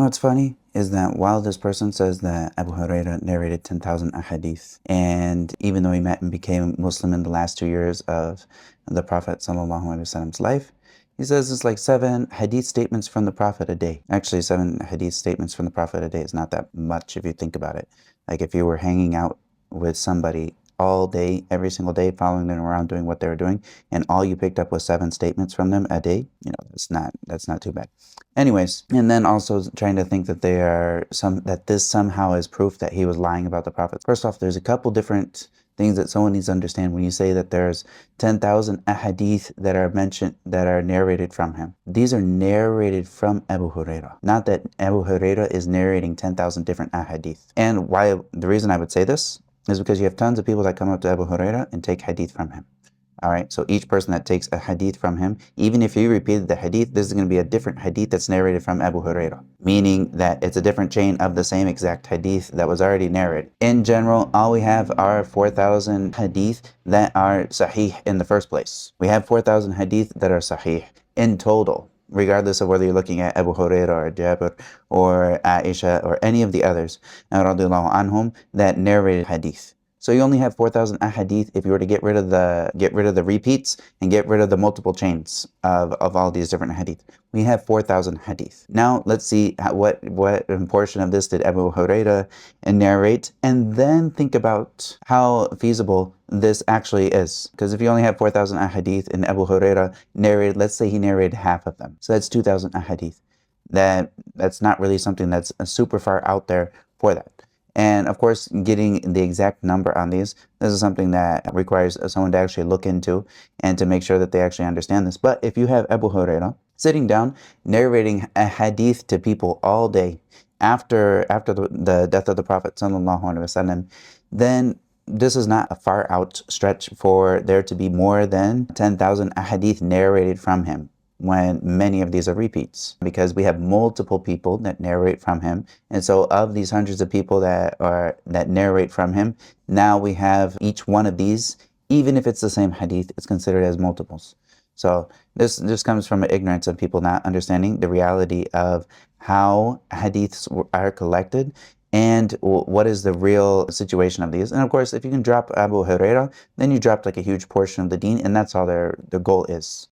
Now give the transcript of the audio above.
know what's funny is that while this person says that Abū Hurayrah narrated 10,000 ahadith, and even though he met and became Muslim in the last 2 years of the Prophet ﷺ's life, he says it's like 7 hadith statements from the Prophet a day. Actually, 7 hadith statements from the Prophet a day is not that much if you think about it. Like if you were hanging out with somebody all day, every single day, following them around, doing what they were doing, and all you picked up was 7 statements from them a day, that's not too bad. Anyways, and then also trying to think that that this somehow is proof that he was lying about the Prophet. First off, there's a couple different things that someone needs to understand when you say that there's 10,000 ahadith that are mentioned, that are narrated from him. These are narrated from Abū Hurayrah, not that Abū Hurayrah is narrating 10,000 different ahadith. And the reason I would say this is because you have tons of people that come up to Abū Hurayrah and take hadith from him. All right, so each person that takes a hadith from him, even if you repeated the hadith, this is going to be a different hadith that's narrated from Abū Hurayrah, meaning that it's a different chain of the same exact hadith that was already narrated. In general, all we have are 4,000 hadith that are sahih in the first place. We have 4,000 hadith that are sahih in total, regardless of whether you're looking at Abū Hurayrah or Jabir or Aisha or any of the others, radiallahu anhum, that narrated hadith. So you only have 4,000 ahadith if you were to get rid of the repeats and get rid of the multiple chains of all these different hadith. We have 4,000 hadith. Now let's see what portion of this did Abū Hurayrah narrate, and then think about how feasible this actually is. Because if you only have 4,000 ahadith and Abū Hurayrah narrated, let's say he narrated half of them, so that's 2,000 ahadith. That's not really something that's super far out there for that. And of course, getting the exact number on this is something that requires someone to actually look into and to make sure that they actually understand this. But if you have Abū Hurayrah sitting down, narrating a hadith to people all day after the death of the Prophet ﷺ, then this is not a far out stretch for there to be more than 10,000 ahadith narrated from him, when many of these are repeats, because we have multiple people that narrate from him. And so of these hundreds of people that narrate from him, now we have each one of these, even if it's the same hadith, it's considered as multiples. So this comes from an ignorance of people not understanding the reality of how hadiths are collected and what is the real situation of these. And of course, if you can drop Abū Hurayrah, then you dropped like a huge portion of the deen, and that's all their goal is.